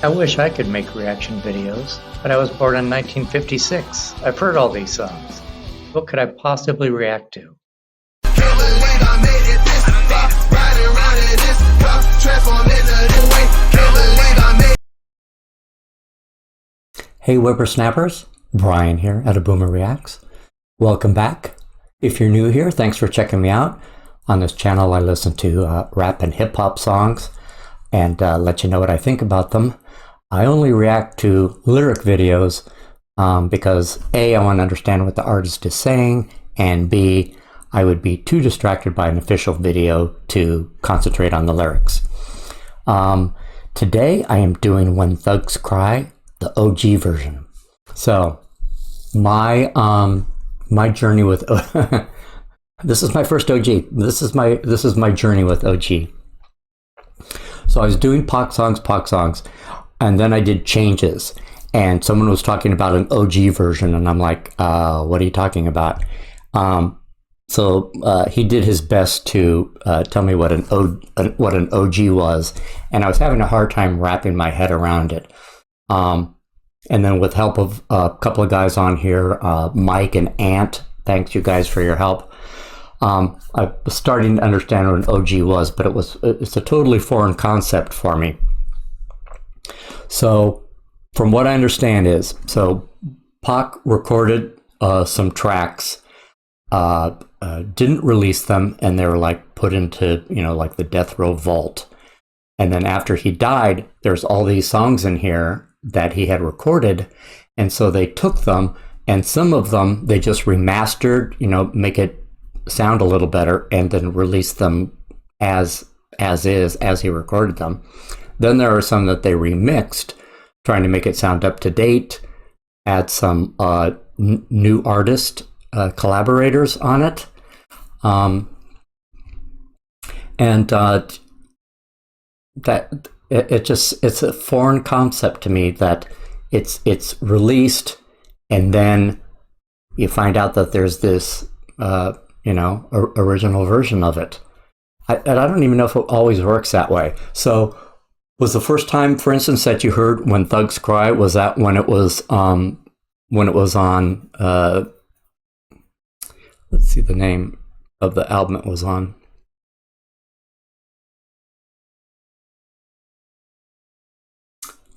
I wish I could make reaction videos, but I was born in 1956. I've heard all these songs. What could I possibly react to? Hey whippersnappers, Brian here at A Boomer Reacts. Welcome back. If you're new here, thanks for checking me out. On this channel I listen to rap and hip-hop songs and let you know what I think about them. I only react to lyric videos because A, I want to understand what the artist is saying, and B, I would be too distracted by an official video to concentrate on the lyrics. Today I am doing When Thugs Cry, the OG version. So my journey with this is my first OG. This is my journey with OG. So I was doing Pac songs, and then I did changes, and someone was talking about an OG version, and I'm like, what are you talking about? So he did his best to tell me what an OG was, and I was having a hard time wrapping my head around it. And then with help of a couple of guys on here, Mike and Ant, thanks you guys for your help. I was starting to understand what an OG was, but it's a totally foreign concept for me. So from what I understand is, so Pac recorded some tracks, didn't release them, and they were like put into, like the death row vault. And then after he died, there's all these songs in here that he had recorded, and so they took them, and some of them they just remastered, make it sound a little better, and then release them as he recorded them. Then there are some that they remixed, trying to make it sound up to date, add some new artist collaborators on it, and that it's a foreign concept to me that it's released, and then you find out that there's this original version of it. And I don't even know if it always works that way. So was the first time, for instance, that you heard When Thugs Cry, was that when it was on let's see the name of the album it was on.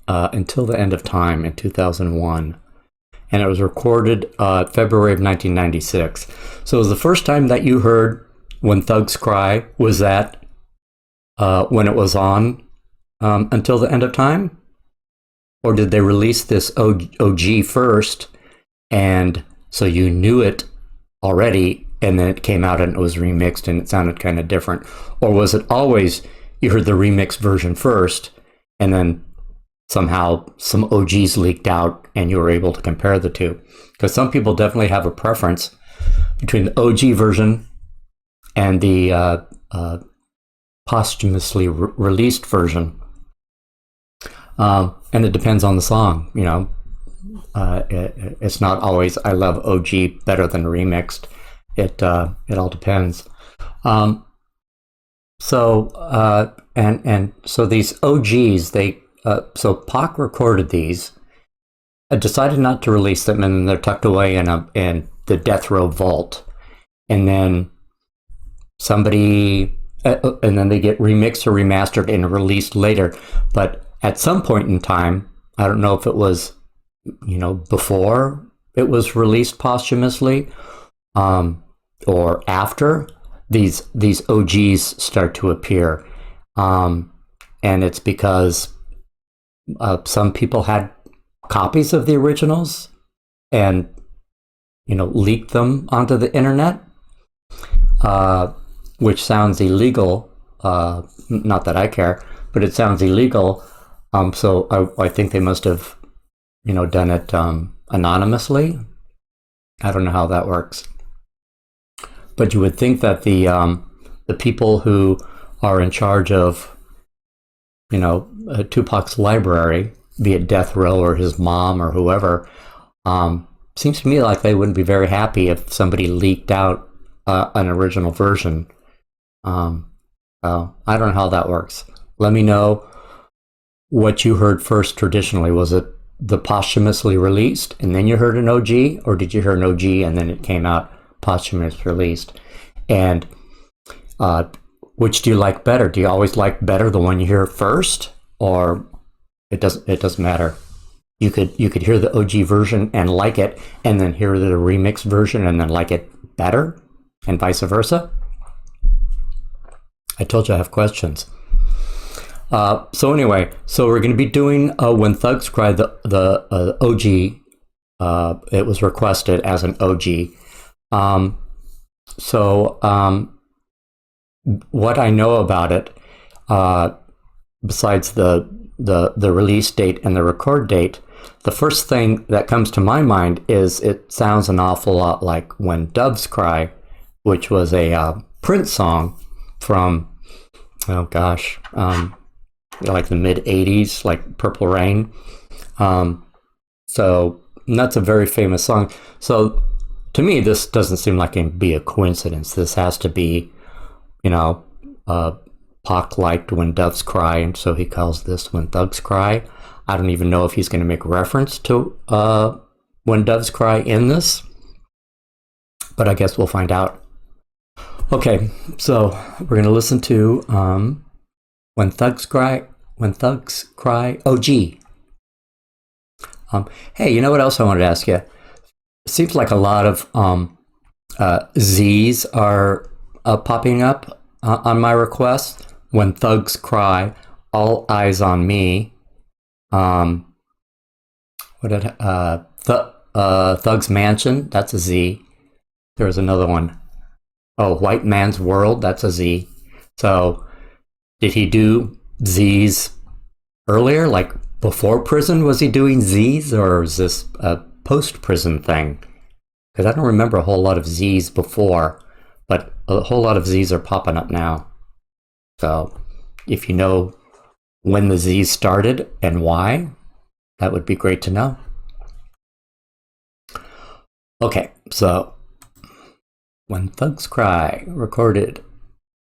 Until the End of Time in 2001, and it was recorded February of 1996. So it was the first time that you heard When Thugs Cry, was that when it was on Until the End of Time? Or did they release this OG first, and so you knew it already, and then it came out and it was remixed and it sounded kind of different? Or was it always you heard the remixed version first, and then somehow some OGs leaked out and you were able to compare the two? Because some people definitely have a preference between the OG version and the posthumously released version. And it depends on the song, it's not always I love OG better than remixed. It all depends. So these OGs, so Pac recorded these, decided not to release them, and then they're tucked away in the death row vault. And then and then they get remixed or remastered and released later. But at some point in time, I don't know if it was, before it was released posthumously, or after, these OGs start to appear. And it's because some people had copies of the originals and leaked them onto the internet, which sounds illegal. Not that I care, but it sounds illegal. So I think they must have done it anonymously. I don't know how that works, but you would think that the people who are in charge of Tupac's library, be it Death Row or his mom or whoever, seems to me like they wouldn't be very happy if somebody leaked out an original version. I don't know how that works. Let me know what you heard first traditionally? Was it the posthumously released and then you heard an OG, or did you hear an OG and then it came out posthumously released? And which do you like better? Do you always like better the one you hear first, or it doesn't matter? You could hear the OG version and like it, and then hear the remix version and then like it better, and vice versa. I told you I have questions. So anyway, so we're going to be doing When Thugz Cry, the OG. It was requested as an OG. What I know about it, besides the release date and the record date, the first thing that comes to my mind is it sounds an awful lot like When Doves Cry, which was a Prince song from, oh gosh, like the mid 80s, like Purple Rain. So that's a very famous song. So to me, this doesn't seem like it can be a coincidence. This has to be, Pac liked When Doves Cry, and so he calls this When Thugz Cry. I don't even know if he's going to make reference to When Doves Cry in this, but I guess we'll find out. Okay, so we're going to listen to When Thugz Cry, OG. Hey, you know what else I wanted to ask you? It seems like a lot of Z's are popping up on my request. When Thugz Cry, All Eyes on Me. Thugz Mansion, that's a Z. There was another one. Oh, White Man's World, that's a Z. So did he do Z's earlier, like before prison? Was he doing Z's, or is this a post-prison thing? Because I don't remember a whole lot of Z's before, but a whole lot of Z's are popping up now. So if you know when the Z's started and why, that would be great to know. Okay, so When Thugz Cry, recorded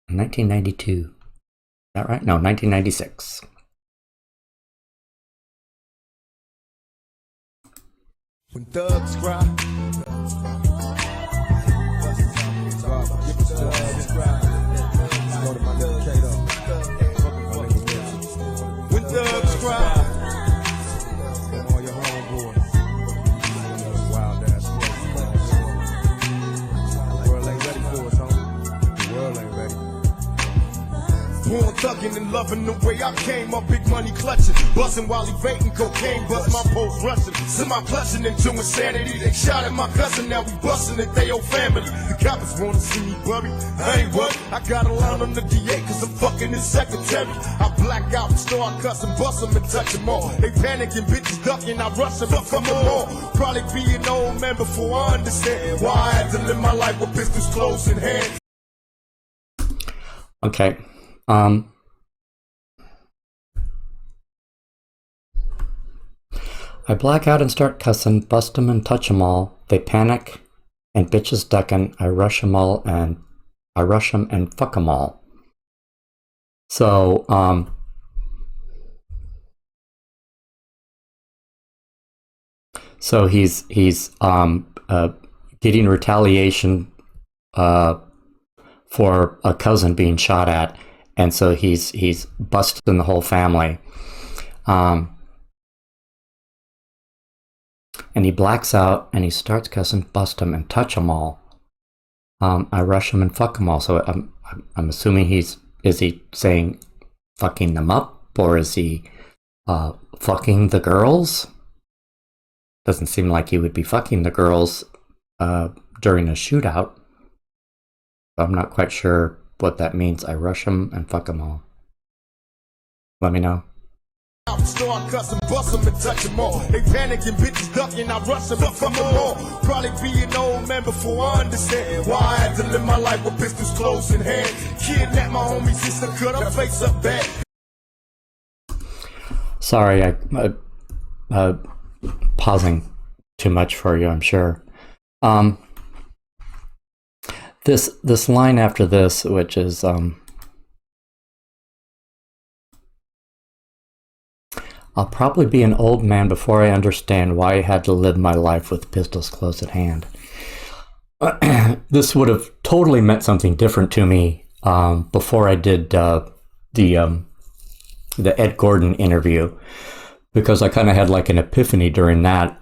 in 1992. Is that right? No, 1996. When thugs cry, when thugs cry, all your homeboys, wild ass place. The world ain't ready for us, homie. The world ain't ready. Born thuggin' and loving the way I came up, big money clutching, bustin' while evading cocaine, bust my post rushing, semi clutching into insanity. They shot at my cousin, now we bustin' at they old family. The coppers wanna see me buried, I ain't worried. I got a line on the DA cause I'm fucking his secretary. I black out and start cussing, bust them and touch them all. They panicking, bitches ducking, I rush them, fuck them all. Probably be an old man before I understand why I had to live my life with pistols close in hand. Okay. I black out and start cussing, bust 'em and touch 'em all. They panic and bitches duckin'. I rush 'em and fuck 'em all. So, he's getting retaliation for a cousin being shot at, and so he's busting the whole family. And he blacks out and he starts cussing, bust him and touch them all. I rush him and fuck them all. So I'm assuming is he saying fucking them up, or is he fucking the girls? Doesn't seem like he would be fucking the girls during a shootout. I'm not quite sure what that means. I rush him and fuck them all. Let me know. Start cussing, bust them and touch them all. They panicking, bitches ducking, I rush them and fuck them all. Probably be an old man before I understand why I had to live my life with pistols close in hand. Kidnap my homie sister, cut her face up bad. Sorry, I pausing too much for you, I'm sure. This line after this, which is I'll probably be an old man before I understand why I had to live my life with pistols close at hand. This would have totally meant something different to me before I did the Ed Gordon interview, because I kind of had like an epiphany during that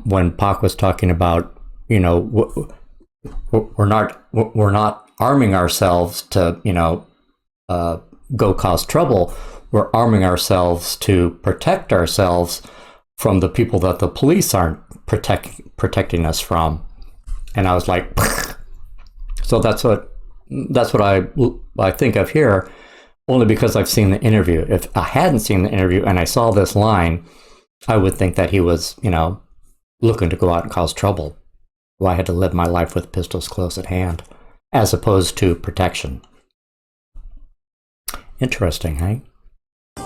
when Pac was talking about, you know, we're not arming ourselves to, you know, go cause trouble. We're arming ourselves to protect ourselves from the people that the police aren't protecting us from. And I was like, so that's what I think of here, only because I've seen the interview. If I hadn't seen the interview and I saw this line, I would think that he was, you know, looking to go out and cause trouble. Well, I had to live my life with pistols close at hand, as opposed to protection. Interesting, hey?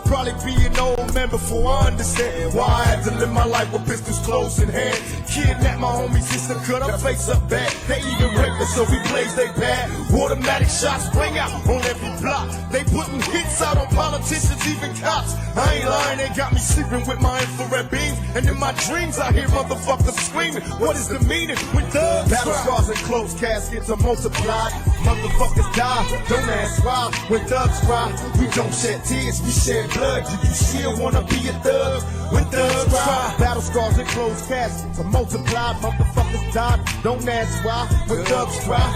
Probably be an old man before I understand why I had to live my life with pistols close in hand. Kidnap my homie sister, cut her face up bad. They even raped her, so we blaze they bad. Automatic shots bring out on every block. They putting hits out on politicians, even cops. I ain't lying, they got me sleeping with my infrared beams. And in my dreams I hear motherfuckers screaming. What is the meaning when thugs battle scars and closed caskets are multiplied? Motherfuckers die, don't ask why. When thugs cry, we don't shed tears, we shed blood. Do you still wanna be a thug? When thugs cry, battle scars and closed caskets are multiplied. Motherfuckers die, don't ask why. When thugs cry,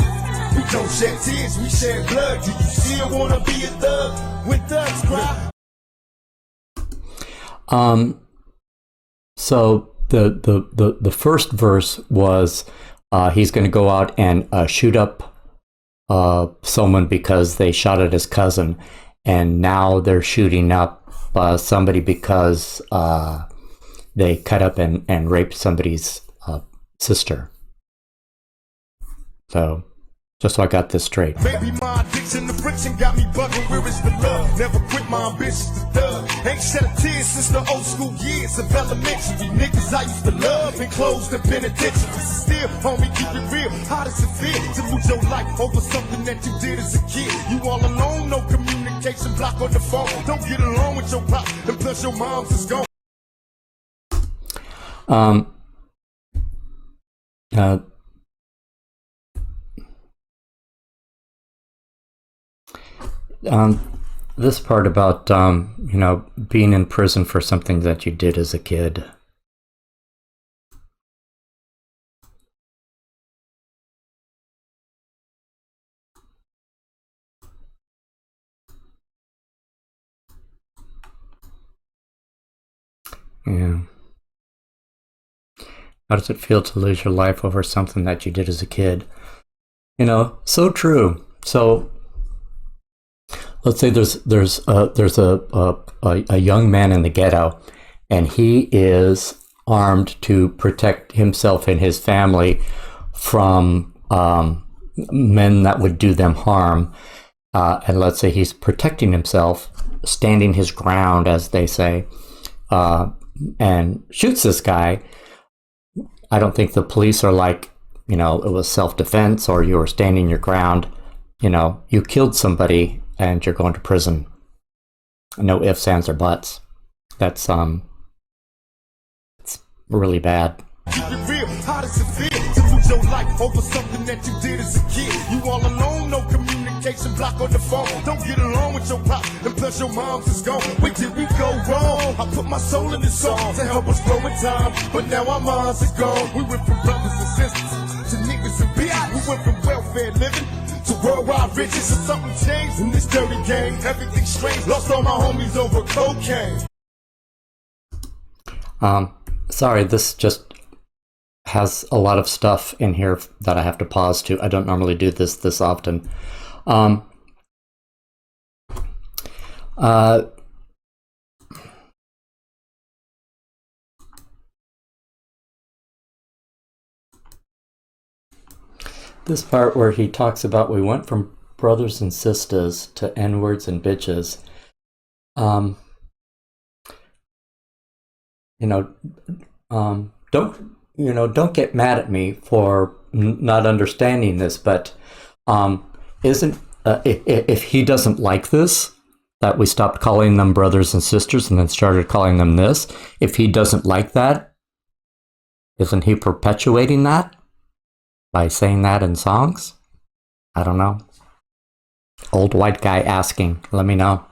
we don't shed tears, we shed blood. Do you still wanna be a thug? When thugs cry. So the first verse was he's going to go out and shoot up someone because they shot at his cousin, and now they're shooting up somebody because they cut up and raped somebody's sister. So, just so I got this straight. Maybe my addiction to friction got me bugging. Where is the love? Never quit my ambitions to thug. Ain't shed a tear since the old school years of elementary. Niggas I used to love and close the penitentiaries. Still, homie, keep it real. How does it feel to lose your life over something that you did as a kid? You all alone, no communication, block on the phone. Don't get along with your pop, and plus your mom's is gone. This part about, you know, being in prison for something that you did as a kid. Yeah. How does it feel to lose your life over something that you did as a kid? You know, so true. So let's say there's a young man in the ghetto, and he is armed to protect himself and his family from men that would do them harm. And let's say he's protecting himself, standing his ground, as they say, and shoots this guy. I don't think the police are like, you know, it was self-defense or you were standing your ground. You know, you killed somebody and you're going to prison. No ifs, ands, or buts. That's it's really bad. Keep it real. How does it feel to lose your life over something that you did as a kid? You all alone, no communication, block on the phone. Don't get along with your pop, and plus your mom's is gone. Where did we go wrong? I put my soul in this song to help us grow in time, but now our minds are gone. We went from brothers and sisters to niggas and bitches. We went from welfare living to worldwide riches. And something changed in this dirty game. Everything strange. Lost all my homies over cocaine. Sorry, this just has a lot of stuff in here that I have to pause to. I don't normally do this often. This part where he talks about we went from brothers and sisters to N-words and bitches. Don't get mad at me for not understanding this, but isn't if he doesn't like this, that we stopped calling them brothers and sisters and then started calling them this. If he doesn't like that, isn't he perpetuating that by saying that in songs? I don't know. Old white guy asking. Let me know.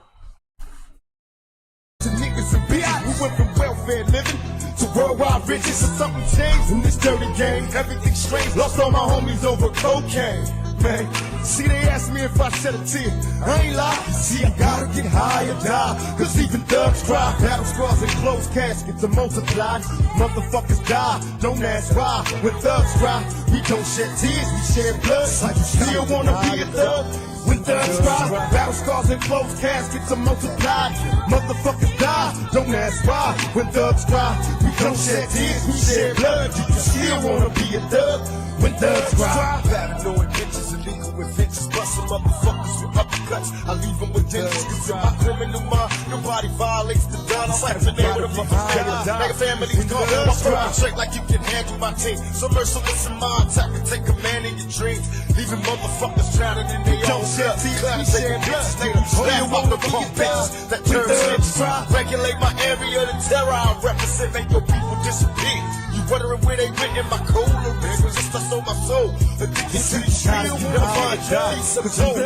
Niggas and bitches, we went from welfare living to worldwide riches. So something changed in this dirty game. Everything strange. Lost all my homies over cocaine. Man, see, they asked me if I shed a tear. I ain't lying. See, I gotta get high or die. Cause even thugs cry. Battle scars and closed caskets are multiplied. Motherfuckers die. Don't ask why. When thugs cry, we don't shed tears, we shed blood. Like you still wanna be a thug? When thugs cry, battle scars and closed caskets are multiplied. Motherfuckers die, don't ask why. When thugs cry, we don't shed tears, we shed blood. Do you still wanna be a thug? When thugs cry, paranoid bitches, illegal adventures, bustin' motherfuckers with uppercuts. I leave them with dentures, cause in my criminal mind, nobody violates the gun. I'm like the name of the motherfucker. Nigga families call them up straight like you can handle my team. So merciless in my attack and take command in your dreams. Leaving motherfuckers drowning in their own blood. Claps taking bitches, later snap off the punk bitches that turn snitches. Regulate my area, the terror I represent, make your people disappear. You wondering where they went in my cold lyrics, just I sold my soul. Addicted to the still wanna find peace of soul.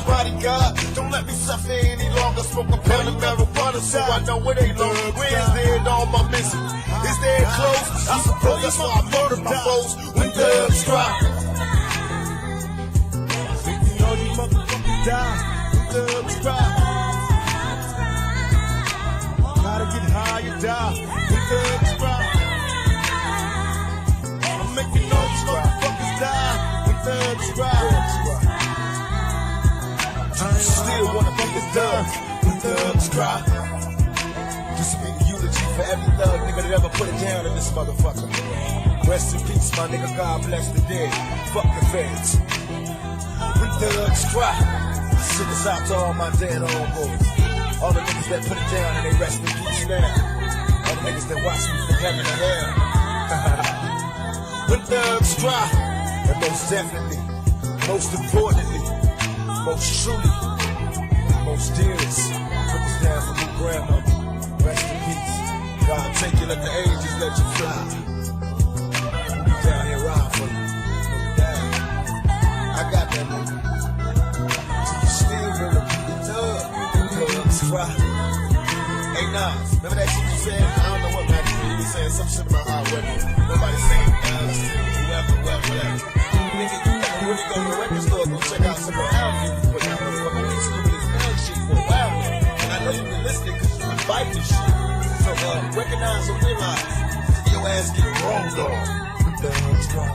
Bodyguard, don't let me suffer any longer. Smoke a pound of marijuana so I know where they low. Where's there in all my misery? Is there close? I suppose that's why I murder my foes when thugs cry. All you motherfuckers die when thugs cry. Gotta get high or die when thugs cry. I'm making all these motherfuckers die when thugs cry. You still wanna be a thug when thugs cry. This will be the eulogy for every thug nigga that ever put it down in this motherfucker. Rest in peace, my nigga. God bless the dead. Fuck the feds. When thugs cry, send this out to all my dead homeboys. All the niggas that put it down and they rest in peace now. All the niggas that watch me from heaven to hell. When thugs cry, and most definitely, most importantly, most truly, most dearest, put this down for my grandmother. Rest in peace. God take you, let the angels let you fly. We'll be down here riding for you. I got that nigga. You still wanna be the thug. Thugs cry. Hey Nas, remember that shit you said? I don't know what man you was saying some shit about how women. Nobody saying Nas, whoever. Nigga, you never really go to the record store, go check out some more albums. But that motherfucker we still with this thug shit for a while. And I know you've been listening cause you fight this shit. So recognize and realize your ass get wrong though. Thugs cry.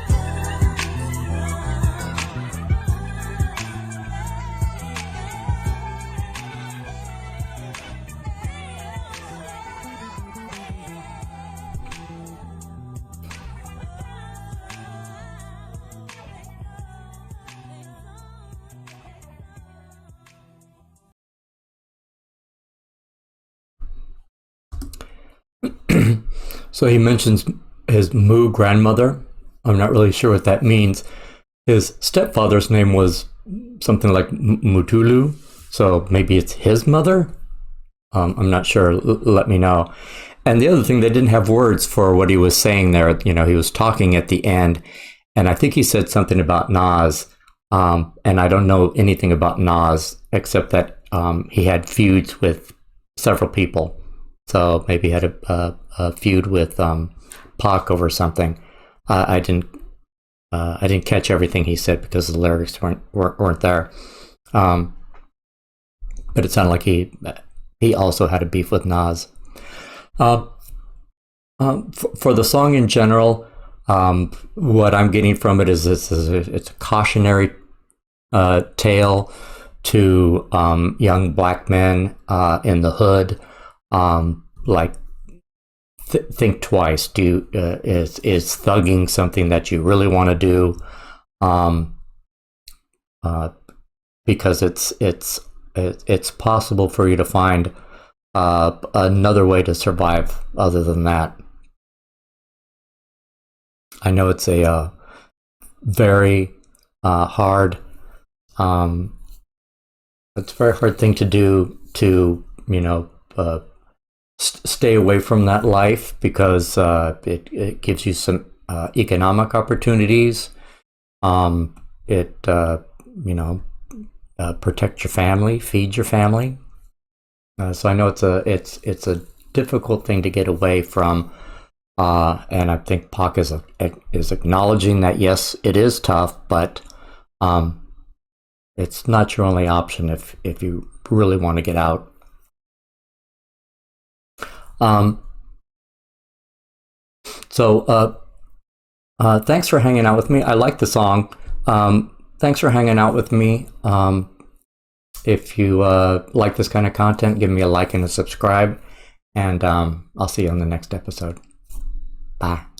So he mentions his Moo grandmother. I'm not really sure what that means. His stepfather's name was something like Mutulu, so maybe it's his mother? I'm not sure. Let me know. And the other thing, they didn't have words for what he was saying there. You know, he was talking at the end, and I think he said something about Nas, and I don't know anything about Nas except that he had feuds with several people. So maybe he had a feud with Pac over something. I didn't catch everything he said because the lyrics weren't there. But it sounded like he also had a beef with Nas. For the song in general, what I'm getting from it is it's a cautionary tale to young black men in the hood. Like think twice. Is thugging something that you really want to do? Because it's possible for you to find another way to survive other than that. I know it's a very hard. It's a very hard thing to do to, stay away from that life because it gives you some economic opportunities. It protect your family, feed your family. So I know it's a difficult thing to get away from, and I think Pac is acknowledging that yes, it is tough, but it's not your only option if you really want to get out. Thanks for hanging out with me. I like the song. Thanks for hanging out with me. If you like this kind of content, give me a like and a subscribe, and I'll see you on the next episode. Bye.